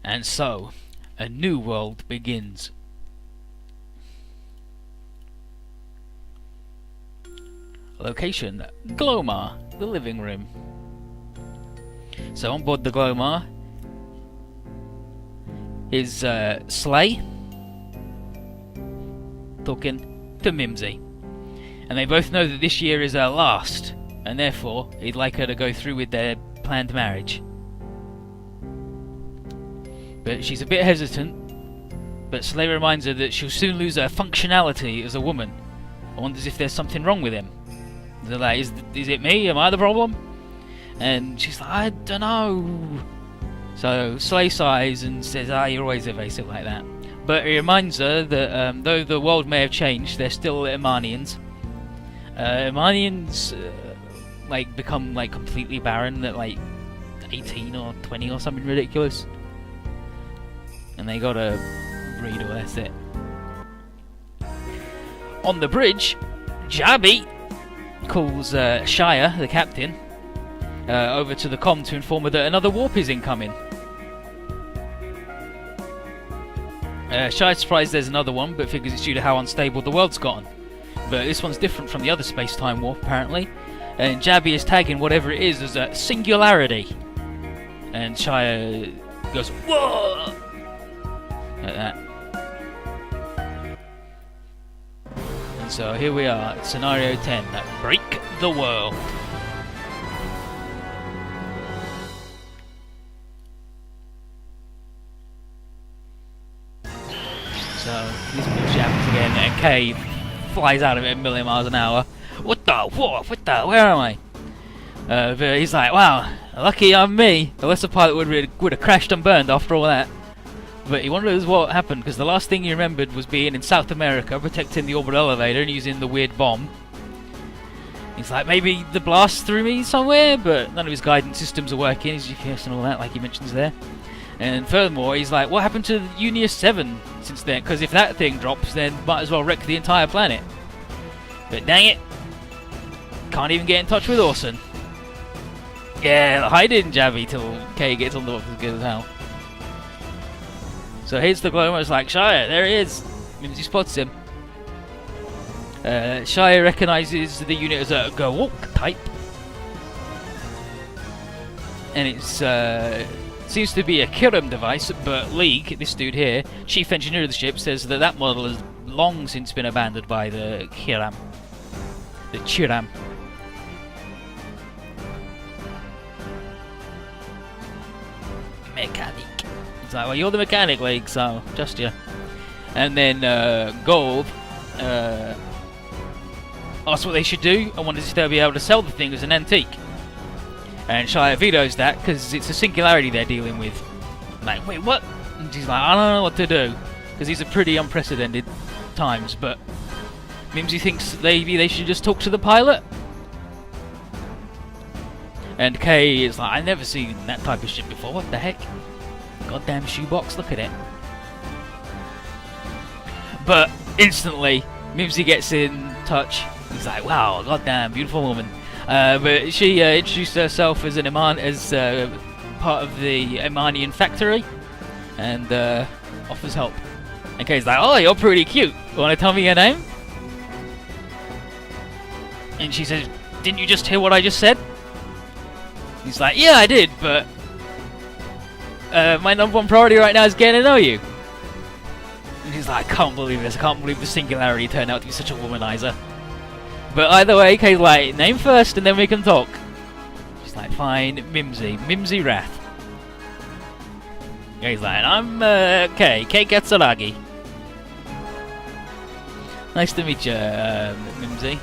And so, a new world begins. Location, Glomar, the living room. So on board the Glomar is Slay talking to Mimsy. And they both know that this year is her last, and therefore he'd like her to go through with their planned marriage. But she's a bit hesitant, but Slay reminds her that she'll soon lose her functionality as a woman. I wonders if there's something wrong with him. They're like, is it me? Am I the problem? And she's like, I don't know. So Slay sighs and says, you're always evasive like that. But he reminds her that though the world may have changed, they're still Emanians. Emanians become completely barren at 18 or 20 or something ridiculous. And they gotta breed, or that's it. On the bridge, Jabby calls Shire, the captain, over to the comm to inform her that another warp is incoming. Shire's surprised there's another one, but figures it's due to how unstable the world's gotten. But this one's different from the other space-time warp, apparently. And Jabby is tagging whatever it is as a singularity. And Shire goes, whoa! Like that. And so here we are, scenario 10, Break the World. So this bullshit happens again, and Kay flies out of it a million miles an hour. What the? Where am I? But he's like, wow, lucky I'm me. The lesser pilot would have crashed and burned after all that. But he wonders what happened, because the last thing he remembered was being in South America, protecting the orbital elevator and using the weird bomb. He's like, maybe the blast threw me somewhere, but none of his guidance systems are working, his GPS and all that, like he mentions there. And furthermore, he's like, what happened to Unius 7 since then? Because if that thing drops, then might as well wreck the entire planet. But dang it, can't even get in touch with Orson. Yeah, hide in Jabby till Kay gets on the box as good as hell. So here's the Glomar, it's like, Shire, there he is. Mimsy spots him. Shire recognises the unit as a go-walk type. And it's seems to be a Kiram device, but League, this dude here, chief engineer of the ship, says that that model has long since been abandoned by the Kiram. The Chiram. Mechanic. It's like, well, you're the mechanic, League, so just you. And then Gold asks what they should do and wonders if they'll be able to sell the thing as an antique. And Shire vetoes that because it's a singularity they're dealing with. Like, wait, what? And she's like, I don't know what to do, because these are pretty unprecedented times. But Mimsy thinks maybe they should just talk to the pilot. And Kay is like, I've never seen that type of ship before. What the heck? Goddamn shoebox, look at it. But instantly, Mimsy gets in touch. He's like, wow, goddamn, beautiful woman. But she introduced herself as an part of the Emanian factory, and offers help. And Kay's like, oh, you're pretty cute. Want to tell me your name? And she says, didn't you just hear what I just said? He's like, yeah, I did, but my number one priority right now is getting to know you. And he's like, I can't believe this. I can't believe the singularity turned out to be such a womanizer. But either way, Kay's like, name first and then we can talk. She's like, fine, Mimsy Wrath. Kay's like, I'm Kay Katsuragi. Nice to meet you, Mimsy.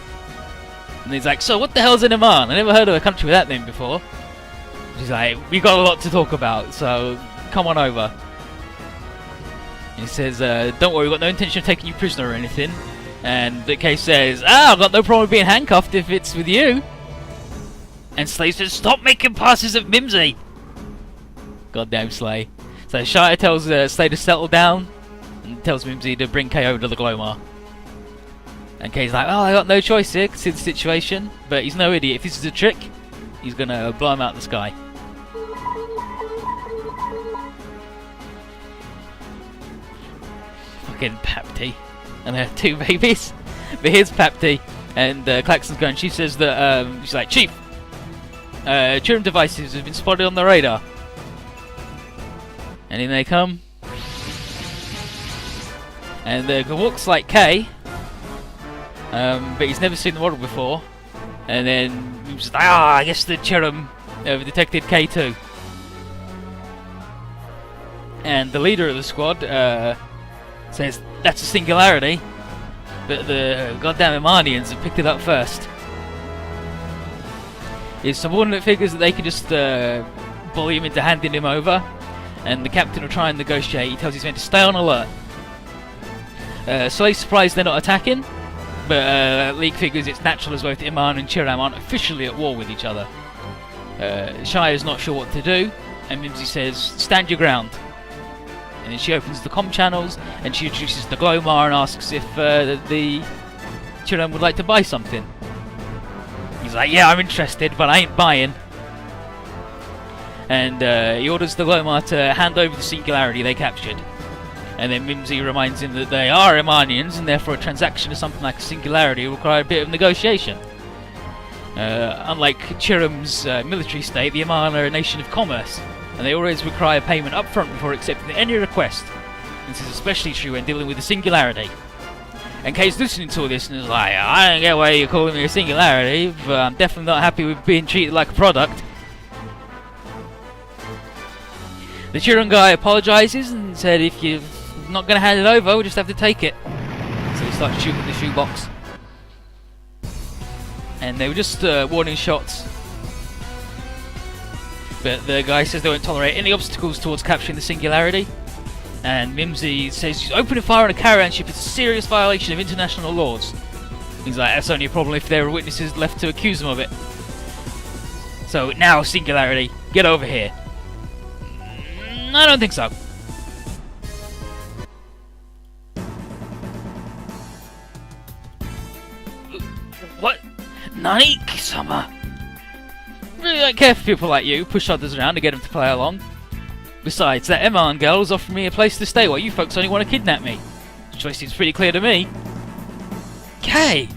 And he's like, so what the hell's an Oman? I never heard of a country with that name before. She's like, we got a lot to talk about, so come on over. And he says, don't worry, we've got no intention of taking you prisoner or anything. And the Kay says, I've got no problem with being handcuffed if it's with you. And Slay says, stop making passes at Mimsy. Goddamn Slay. So Shire tells Slay to settle down and tells Mimsy to bring Kay over to the Glomar. And Kay's like, oh, I got no choice here, consider the situation. But he's no idiot. If this is a trick, he's gonna blow him out of the sky. fucking Papti. And they have 2 babies. But here's Papti, and Klaxon's going. She says that she's like, Chief, Cherim devices have been spotted on the radar. And in they come. And walks like K, but he's never seen the model before. And then he's like, I guess the Cherim detected K2. And the leader of the squad says that's a singularity, but the goddamn Imanians have picked it up first. His subordinate figures that they can just bully him into handing him over, and the captain will try and negotiate. He tells his men to stay on alert. Slightly surprised they're not attacking, but League figures it's natural as both Iman and Cherim aren't officially at war with each other. Shire's not sure what to do, and Mimsy says, stand your ground. And then she opens the comm channels, and she introduces the Glomar and asks if the Cherim would like to buy something. He's like, yeah, I'm interested, but I ain't buying. And he orders the Glomar to hand over the singularity they captured. And then Mimsy reminds him that they are Imanians, and therefore a transaction of something like a singularity will require a bit of negotiation. Unlike Cherim's military state, the Iman are a nation of commerce, and they always require payment up front before accepting any request. This is especially true when dealing with the singularity. And Kay's listening to all this and is like, I don't get why you're calling me a singularity, but I'm definitely not happy with being treated like a product. The Cherim guy apologises and said if you're not going to hand it over, we'll just have to take it. So he starts shooting the shoebox. And they were just warning shots. But the guy says they won't tolerate any obstacles towards capturing the singularity. And Mimsy says opening fire on a caravan ship is a serious violation of international laws. He's like, that's only a problem if there are witnesses left to accuse them of it. So now, singularity, get over here. I don't think so. What? Nani, Kisama? Really don't care for people like you, push others around to get them to play along. Besides, that Eman girl's offering me a place to stay while you folks only want to kidnap me. The choice seems pretty clear to me. Kay!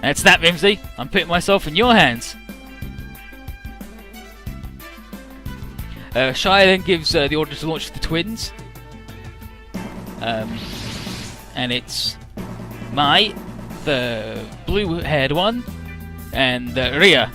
That's that, Mimsy. I'm putting myself in your hands. Shire then gives the order to launch the twins. And it's Mai, the blue-haired one, and Ria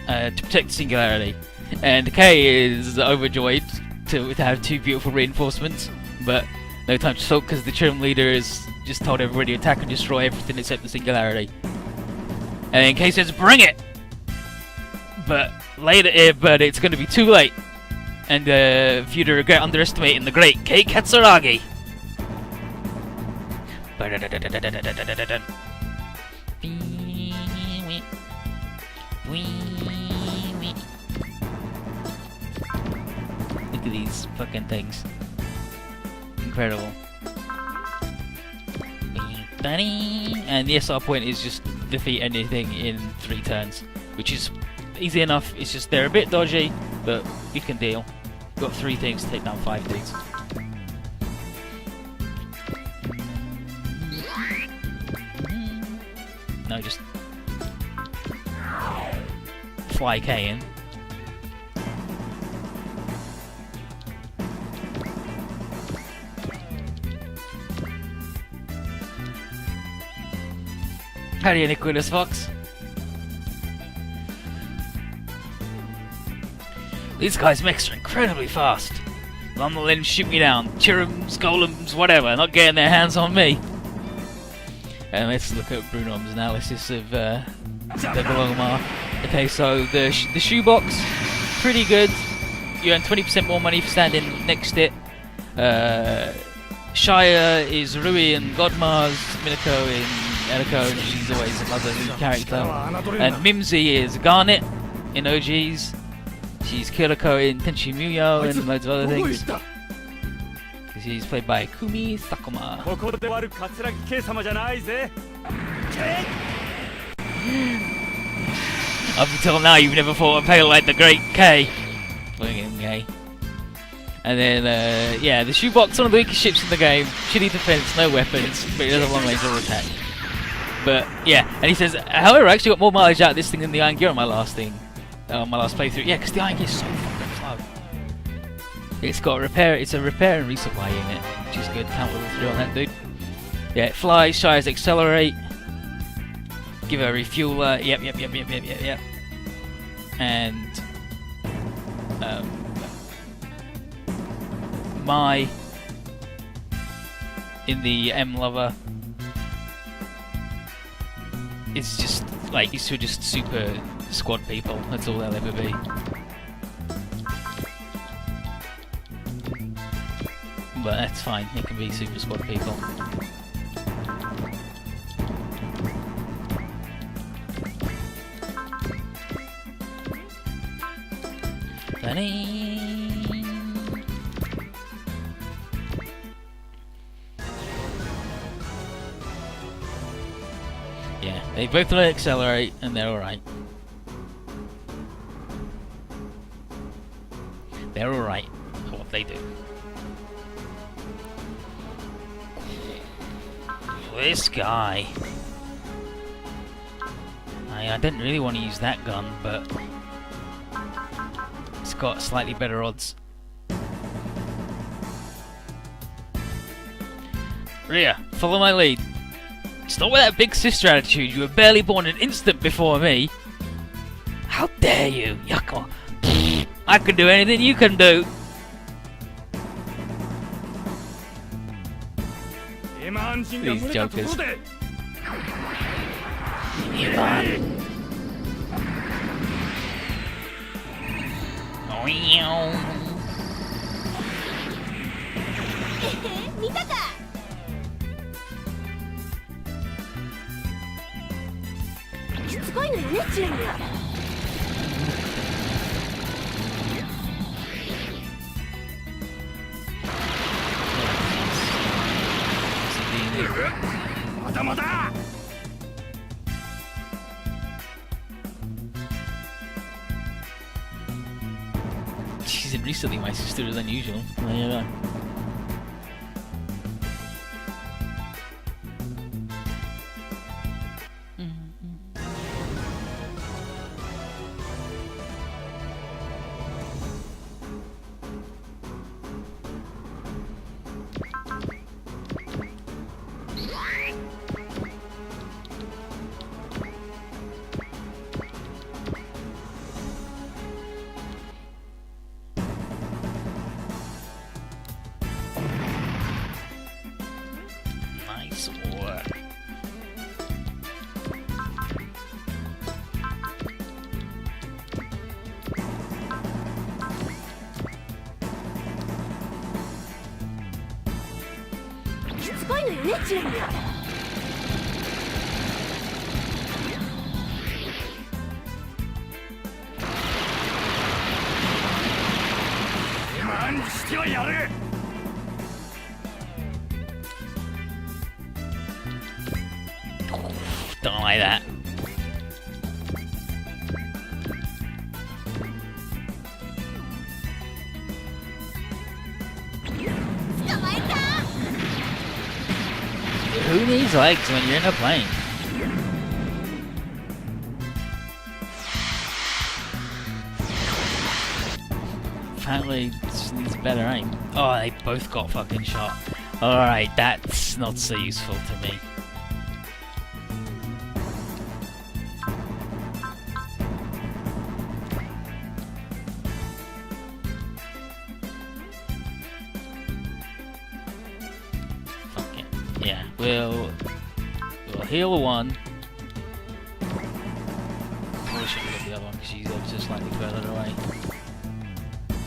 to protect the singularity. And Kay is overjoyed to have 2 beautiful reinforcements, but no time to sulk because the Cherim leader has just told everybody to attack and destroy everything except the singularity. And then Kay says, bring it! But later, but it's going to be too late. And for you to regret underestimating the great Kay Katsuragi. Look at these fucking things. Incredible. And the SR point is just defeat anything in 3 turns, which is easy enough. It's just they're a bit dodgy, but you can deal. Got 3 things to take down 5 things. No, just fly K in. How do you Nicholas Fox? These guys' mechs are incredibly fast. I'm not letting them shoot me down. Chirims, golems, whatever, not getting their hands on me. And let's look at Brunom's analysis of the Glomar. Okay, so the shoebox, pretty good. You earn 20% more money for standing next to it. Shire is Rui and Godmar's Minako in Eriko, and she's always another new character. And Mimsy is Garnet in OGs. She's Kiriko in Tenchi Muyo and loads of other things. She's played by Kumi Sakuma. Up until now, you've never fought a pale like the Great K. Fucking gay. And then, yeah, the shoebox, one of the weakest ships in the game. Shitty defense, no weapons, but it has a long range auto attack. But, yeah, and he says, however, I actually got more mileage out of this thing than the Iron Gear on my last playthrough. Yeah, because the Iron Gear is so fucking slow. It's got a repair, it's a repair and resupply unit, which is good. Count level 3 on that dude. Yeah, it flies, shires, accelerate. Give her a refueler. Yep. And my in the M Lover it's just like these two are just super squad people. That's all they'll ever be. But that's fine. It can be super squad people. Yeah, they both let accelerate and they're alright. They're alright for what they do. This guy. I didn't really want to use that gun, but it's got slightly better odds. Rhea, follow my lead. Stop with that big sister attitude. You were barely born an instant before me. How dare you? Yuck. I can do anything you can do. These jokers. Jeez, recently my sister is unusual. Yeah. Nice work. Don't like that. Who needs legs when you're in a plane? Apparently, it just needs better aim. Oh, they both got fucking shot. Alright, that's not so useful to me. Fuck it. Yeah, we'll heal one. Probably should have got the other one because she's just slightly further away.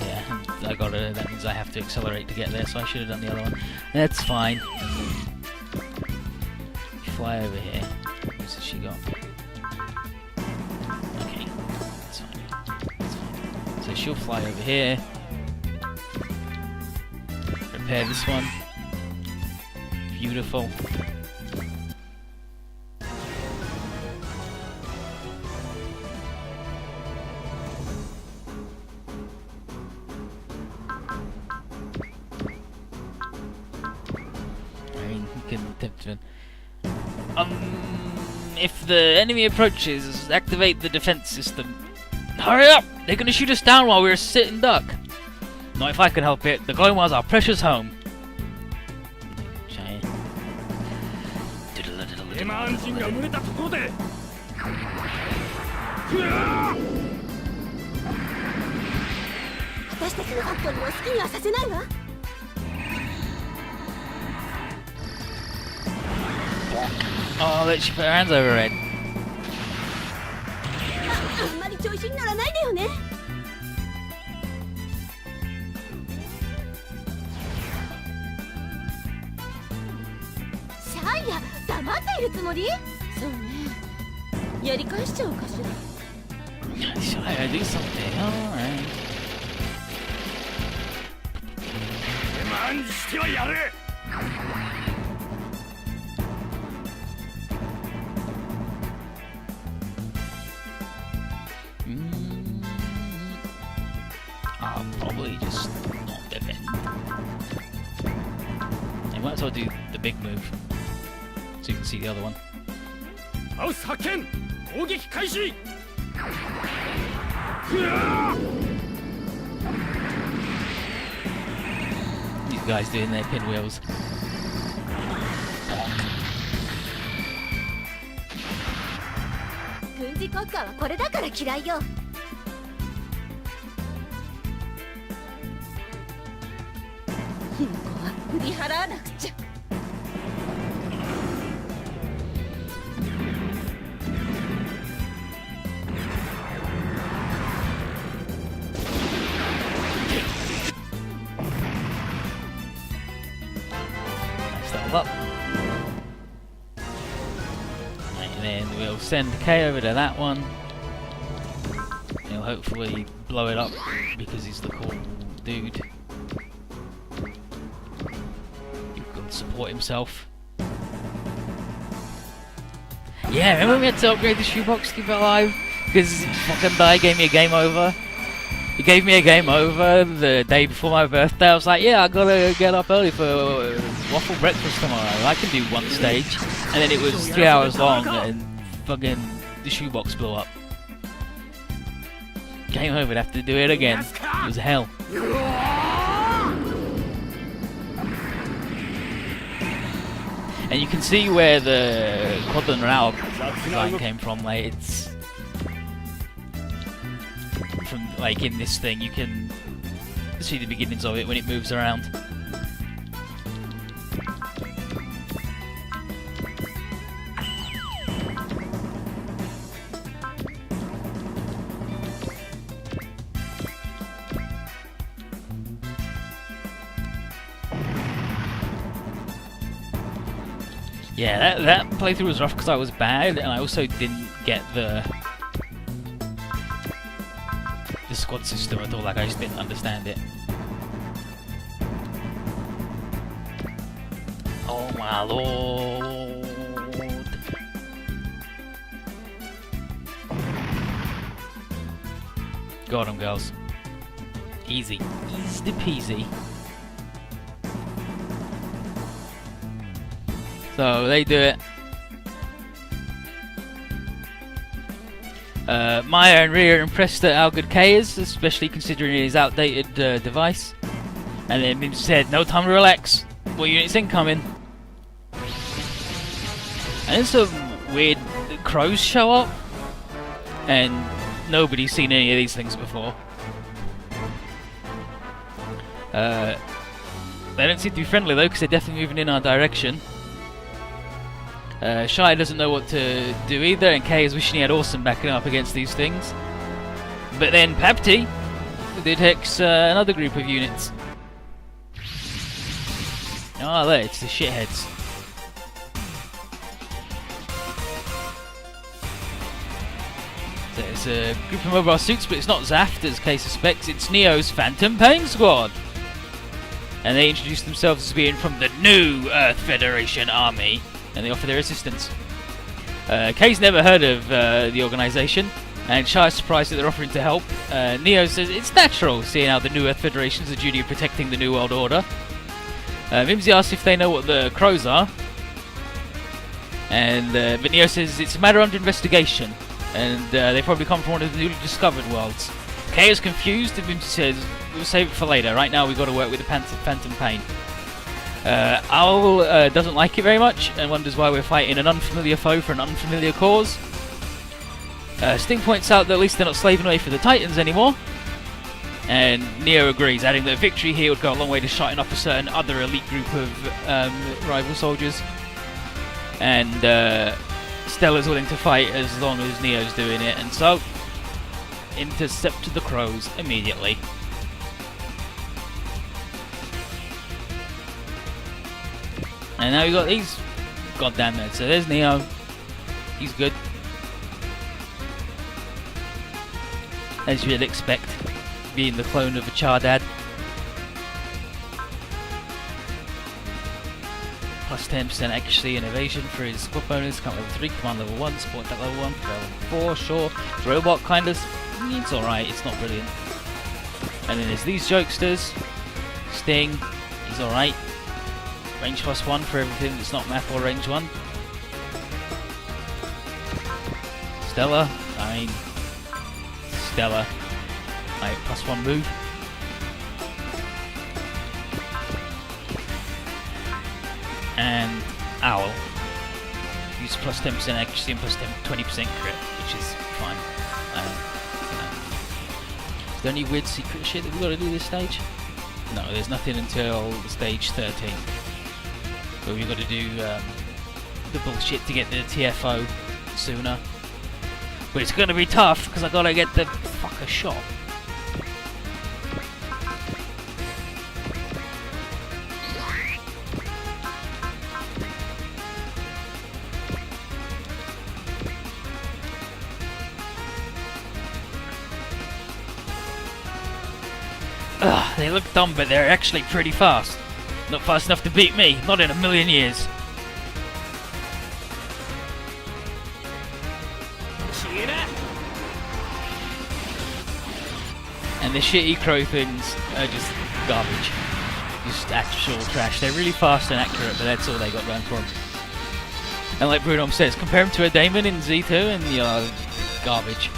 Yeah, I got her. That means I have to accelerate to get there, so I should have done the other one. That's fine. Fly over here. What's she got? Okay, that's fine. That's fine. So she'll fly over here. Repair this one. Beautiful. to him. If the enemy approaches, activate the defense system. Hurry up! They're gonna shoot us down while we're sitting duck. Not if I can help it. The glowing well's our precious home. Oh, look, she put her hands over her head. Should I do something? Alright. I'll probably just not defend. I might as well do the big move so you can see the other one. These guys doing their pinwheels. Up. And then we'll send K over to that one. He'll hopefully blow it up because he's the cool dude. He can support himself. Yeah, remember when we had to upgrade the shoebox to keep it alive? Because fucking guy gave me a game over. He gave me a game over the day before my birthday. I was like, yeah, I gotta get up early for waffle breakfast tomorrow. I can do one stage. And then it was 3 hours long and fucking the shoebox blew up. Game over, I'd have to do it again. It was hell. And you can see where the Quadrant Rao design came from. Like, it's from, like, in this thing, you can see the beginnings of it when it moves around. Yeah, that playthrough was rough because I was bad, and I also didn't get the squad system at all. Like, I just didn't understand it. Oh my lord! Got 'em, girls. Easy, easy peasy. So they do it. Maya and Rhea are impressed at how good K is, especially considering his outdated device. And then Mim said, "No time to relax. More units incoming." And then some weird crows show up, and nobody's seen any of these things before. They don't seem to be friendly though, because they're definitely moving in our direction. Shai doesn't know what to do either, and Kay is wishing he had Awesome backing up against these things. But then Papti detects another group of units. Oh, there, it's the shitheads. So it's a group of mobile suits, but it's not Zaft, as Kay suspects. It's Neo's Phantom Pain Squad. And they introduce themselves as being from the new Earth Federation Army, and they offer their assistance. Kay's never heard of the organisation, and Shai's surprised that they're offering to help. Neo says it's natural, seeing how the new Earth Federation is the duty of protecting the New World Order. Mimsy asks if they know what the crows are, And but Neo says it's a matter under investigation, and they probably come from one of the newly discovered worlds. Kay is confused and says we'll save it for later. Right now we've got to work with the Phantom Pain. Owl doesn't like it very much and wonders why we're fighting an unfamiliar foe for an unfamiliar cause. Sting points out that at least they're not slaving away for the Titans anymore. And Neo agrees, adding that a victory here would go a long way to shutting up a certain other elite group of rival soldiers. And Stella's willing to fight as long as Neo's doing it, and so intercept the crows immediately. And now we got these goddamn nerds. So there's Neo. He's good, as you'd expect, being the clone of a Chardad. Plus 10% accuracy and evasion for his squad bonus. Command level 3, command level 1, support that level 1, level 4, sure. It's robot kind of. It's alright, it's not brilliant. And then there's these jokesters. Sting, he's alright. Range plus 1 for everything that's not map or range 1. Stella, Stella. Right, plus 1 move. And Owl. Use plus 10% accuracy and plus 20% crit, which is fine. Is there any weird secret shit that we've got to do this stage? No, there's nothing until stage 13. But we've got to do the bullshit to get the TFO sooner. But it's going to be tough because I've got to get the fucker shot. Ugh, they look dumb, but they're actually pretty fast. Not fast enough to beat me, not in a million years. And the shitty crow things are just garbage. Just actual trash. They're really fast and accurate, but that's all they got going for them. And like Bruno says, compare them to a Daemon in Z2 and you're garbage.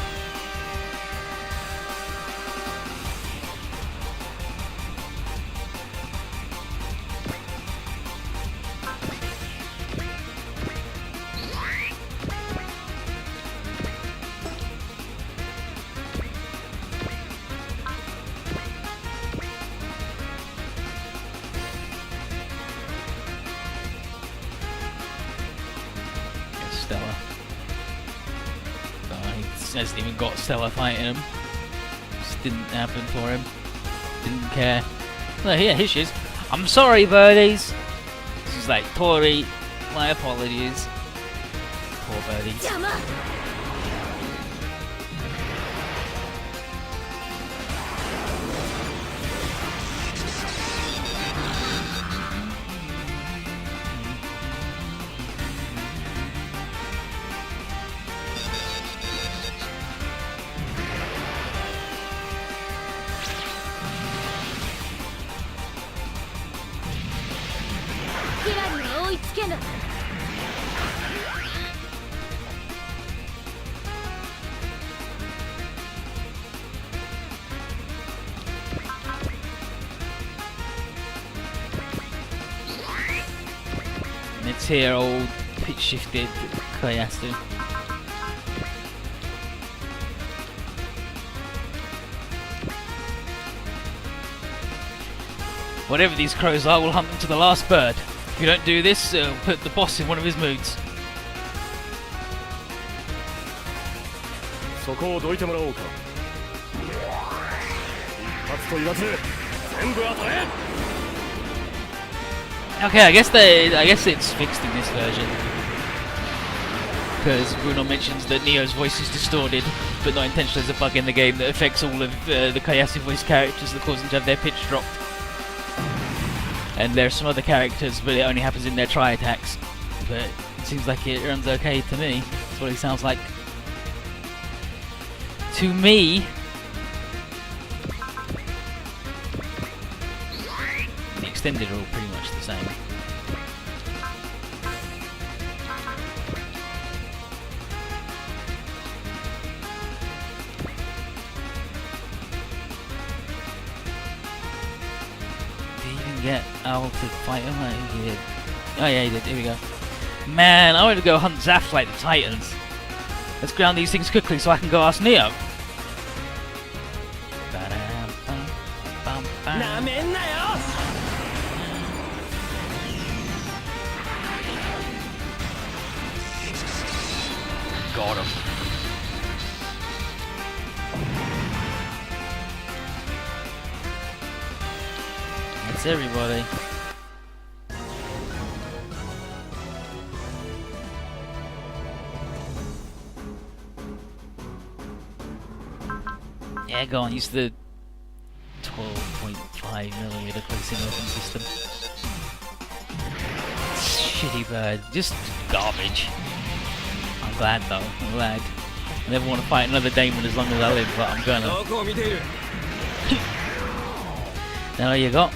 Stella. He hasn't even got Stella fighting him. Just didn't happen for him. Didn't care. No, here she is. I'm sorry, birdies. She's like, Tori, my apologies. Poor birdies. And it's here, old pitch shifted Koyasu. Whatever these crows are, we'll hunt them to the last bird. If you don't do this, it'll put the boss in one of his moods. Okay, I guess it's fixed in this version. Because Bruno mentions that Neo's voice is distorted, but not intentionally. There's a bug in the game that affects all of the Koyasu voice characters that cause them to have their pitch dropped. And there's some other characters, but it only happens in their tri-attacks. But it seems like it runs okay to me. That's what he sounds like to me. The extended are all pretty much the same. get Owl to fight him? He did. Oh yeah, he did. Here we go. Man, I want to go hunt Zaf like the Titans. Let's ground these things quickly so I can go ask Neo. Got him. That's everybody. Yeah, go on, use the 12.5mm closing weapon system. Shitty bird, just garbage. I'm glad though, I'm glad. I never want to fight another Damon as long as I live, but I'm gonna. Now what you got?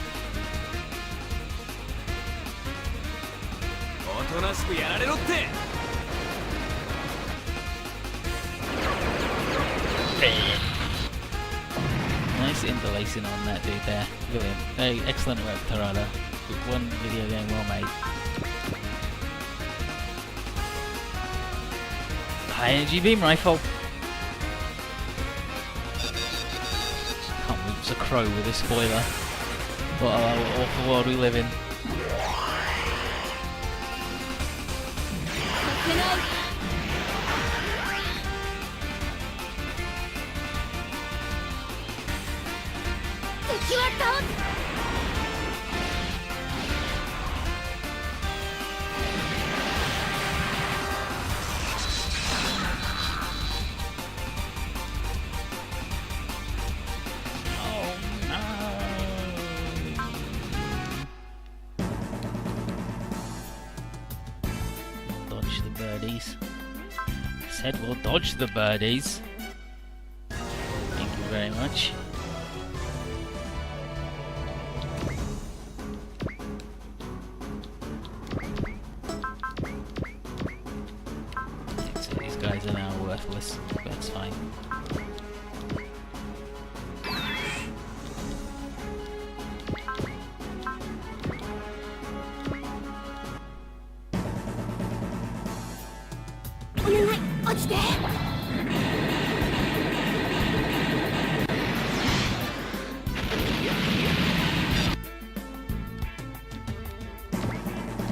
Nice interlacing on that dude there. Brilliant. Hey, excellent work, Tarada. One video game well made. High energy beam rifle. Can't believe it's a crow with a spoiler. What an awful world we live in. Dodge the birdies. Said we'll dodge the birdies. Thank you very much. So these guys are now worthless, but that's fine.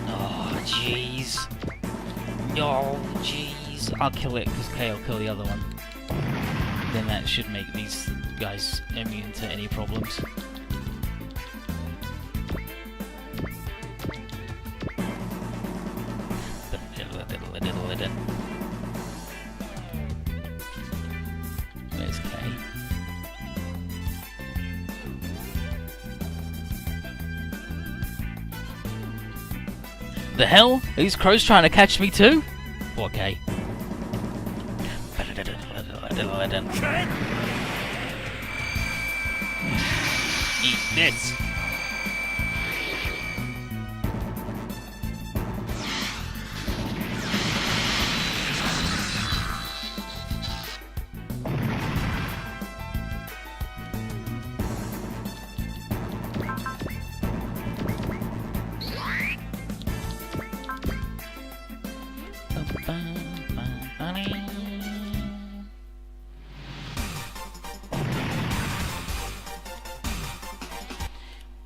Oh jeez. Oh jeez. I'll kill it because Kay will kill the other one. Then that should make these guys immune to any problems. Where's Kay? The hell? Are these crows trying to catch me too? Okay. Eat this.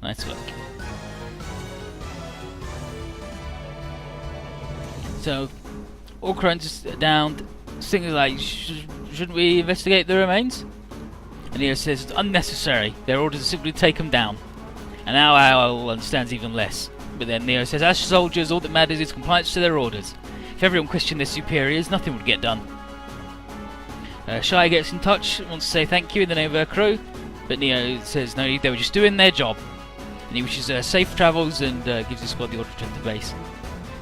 Nice work. So, all crones downed. Singers like, shouldn't we investigate the remains? And Neo says it's unnecessary. Their orders are simply to take them down. And now Owl understands even less. But then Neo says, as soldiers, all that matters is compliance to their orders. If everyone questioned their superiors, nothing would get done. Shai gets in touch, wants to say thank you in the name of her crew. But Neo says no, they were just doing their job. And he wishes safe travels and gives the squad the order to return to base.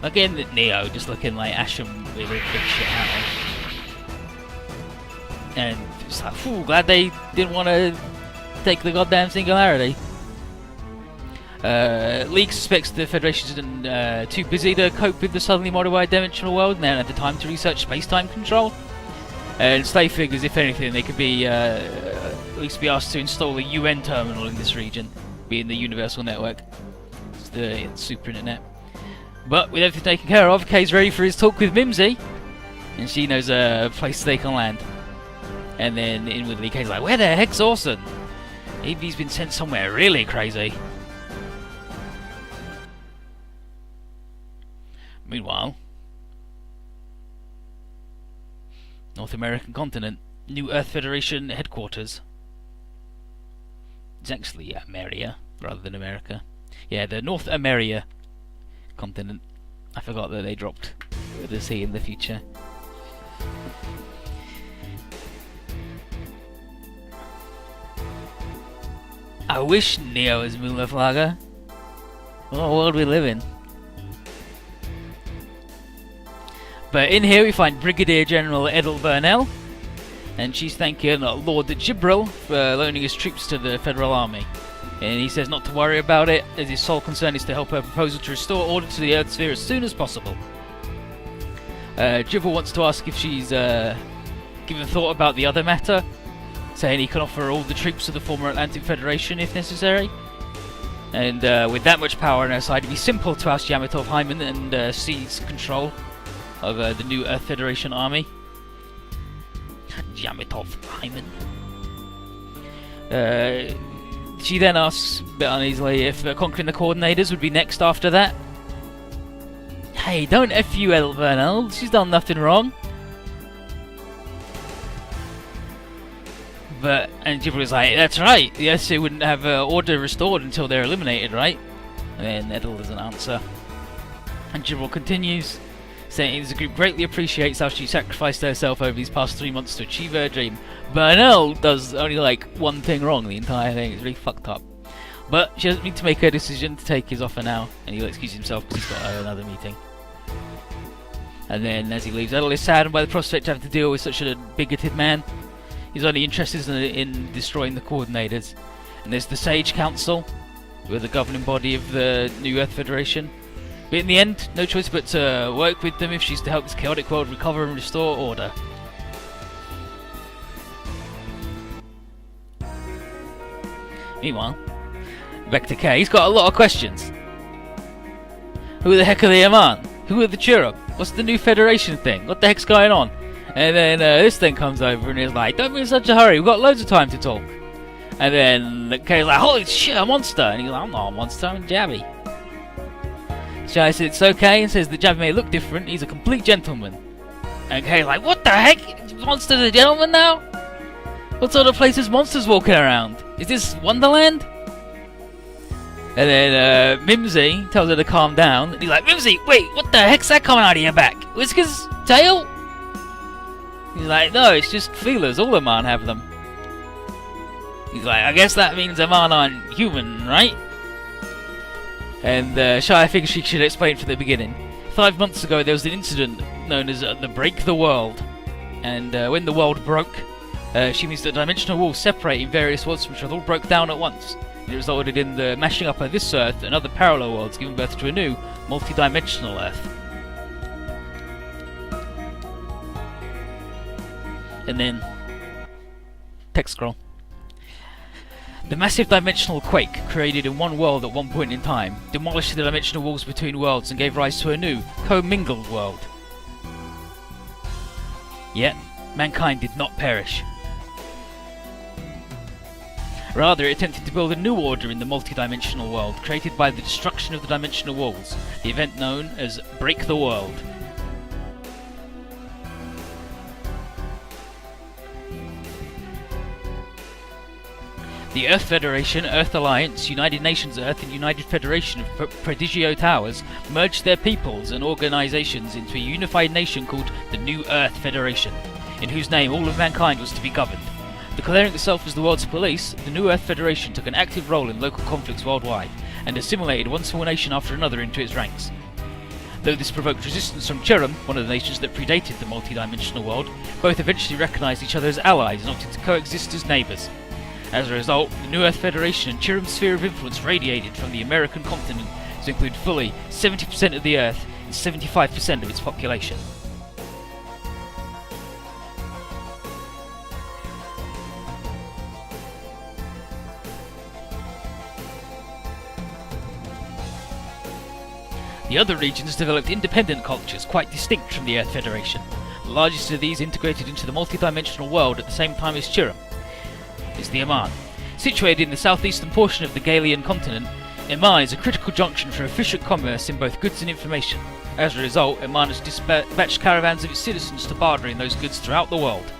Again, Neo just looking like Asham with a big shit hat on. And it's like, phew, glad they didn't want to take the goddamn singularity. League suspects the Federation's too busy to cope with the suddenly modified dimensional world and they don't have the time to research space-time control. And Slave figures, if anything, they could be at least be asked to install a UN terminal in this region, being the Universal Network. the super internet. But with everything taken care of, Kay's ready for his talk with Mimsy, and she knows a place they can land. And then inwardly, Kay's like, "Where the heck's Orson? Maybe he's been sent somewhere really crazy." Meanwhile, North American continent, New Earth Federation headquarters. It's actually Ameria rather than America. Yeah, the North Ameria continent. I forgot that they dropped the C in the future. I wish Neo was Mulaflaga. What world we live in. But in here we find Brigadier General Edel Burnell, and she's thanking Lord Gibril for loaning his troops to the Federal Army. And he says not to worry about it, as his sole concern is to help her proposal to restore order to the Earth sphere as soon as possible. Gibril wants to ask if she's given thought about the other matter, saying he can offer all the troops of the former Atlantic Federation if necessary. And with that much power on her side, it'd be simple to oust Yamatov Hyman and seize control of the new Earth Federation army. Yamatov Hyman. She then asks, a bit uneasily, if conquering the coordinators would be next after that. Hey, don't F you, El Vernal. She's done nothing wrong. And Gibber's like, that's right. Yes, they wouldn't have order restored until they're eliminated, right? And then Edel doesn't answer. And Gibber continues, saying the group greatly appreciates how she sacrificed herself over these past 3 months to achieve her dream. Burnell does only like one thing wrong the entire thing. It's really fucked up. But she doesn't need to make her decision to take his offer now, and he'll excuse himself because he's got another meeting. And then as he leaves, Edel is saddened by the prospect of having to deal with such a bigoted man. He's only interested in destroying the coordinators. And there's the Sage Council, who are the governing body of the New Earth Federation. But in the end, no choice but to work with them if she's to help this chaotic world recover and restore order. Meanwhile, back to Kay. He's got a lot of questions. Who the heck are the Aman? Who are the Chirrup? What's the new Federation thing? What the heck's going on? And then this thing comes over and he's like, don't be in such a hurry, we've got loads of time to talk. And then Kay's like, holy shit, a monster! And he's like, I'm not a monster, I'm Jabby. Shai says it's okay and says that Jabby may look different, he's a complete gentleman. And Kay's like, what the heck? Monster's a gentleman now? What sort of place is monsters walking around? Is this Wonderland? And then Mimsy tells her to calm down. And he's like, Mimsy, wait, what the heck's that coming out of your back? Whiskers? Tail? He's like, no, it's just feelers. All Aman have them. He's like, I guess that means Aman aren't human, right? And Shai figures she should explain from the beginning. 5 months ago, there was an incident known as the Break the World. And when the world broke, she means that dimensional walls separating various worlds from each other all broke down at once. It resulted in the mashing up of this Earth and other parallel worlds, giving birth to a new, multi-dimensional Earth. And then, text scroll. The massive dimensional quake, created in one world at one point in time, demolished the dimensional walls between worlds and gave rise to a new, commingled world. Yet, mankind did not perish. Rather, it attempted to build a new order in the multi-dimensional world, created by the destruction of the dimensional walls, the event known as Break the World. The Earth Federation, Earth Alliance, United Nations Earth and United Federation of Prodigio Towers merged their peoples and organizations into a unified nation called the New Earth Federation, in whose name all of mankind was to be governed. Declaring itself as the world's police, the New Earth Federation took an active role in local conflicts worldwide, and assimilated one small nation after another into its ranks. Though this provoked resistance from Chirum, one of the nations that predated the multi-dimensional world, both eventually recognized each other as allies and opted to coexist as neighbors. As a result, the New Earth Federation and Chirum's sphere of influence radiated from the American continent to include fully 70% of the Earth and 75% of its population. The other regions developed independent cultures quite distinct from the Earth Federation. The largest of these integrated into the multidimensional world at the same time as Chiram is the Aman. Situated in the southeastern portion of the Galian continent, Aman is a critical junction for efficient commerce in both goods and information. As a result, Aman has dispatched caravans of its citizens to barter in those goods throughout the world.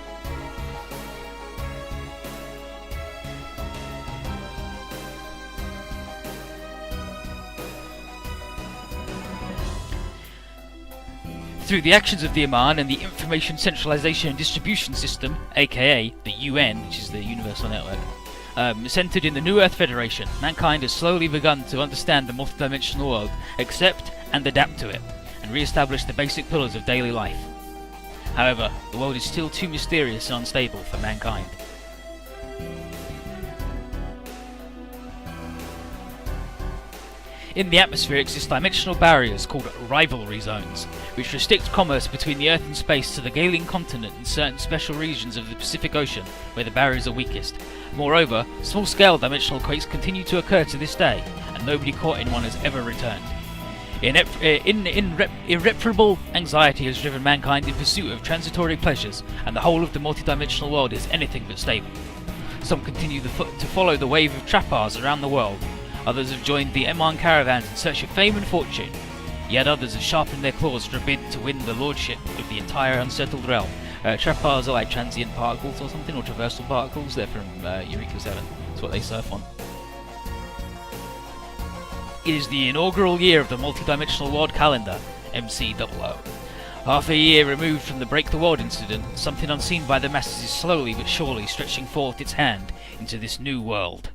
Through the actions of the Aman and the Information Centralization and Distribution System, aka the UN, which is the Universal Network, centered in the New Earth Federation, mankind has slowly begun to understand the multidimensional world, accept and adapt to it, and re-establish the basic pillars of daily life. However, the world is still too mysterious and unstable for mankind. In the atmosphere exist dimensional barriers called rivalry zones, which restrict commerce between the Earth and space to the Galian continent and certain special regions of the Pacific Ocean, where the barriers are weakest. Moreover, small-scale dimensional quakes continue to occur to this day, and nobody caught in one has ever returned. Irreparable anxiety has driven mankind in pursuit of transitory pleasures, and the whole of the multidimensional world is anything but stable. Some continue to follow the wave of trappers around the world. Others have joined the Aman caravans in search of fame and fortune. Yet others have sharpened their claws for a bid to win the lordship of the entire unsettled realm. Trappers are like transient particles or something, or traversal particles. They're from Eureka 7. That's what they surf on. It is the inaugural year of the multidimensional world calendar, MC00. Half a year removed from the Break the World incident, something unseen by the masses is slowly but surely stretching forth its hand into this new world.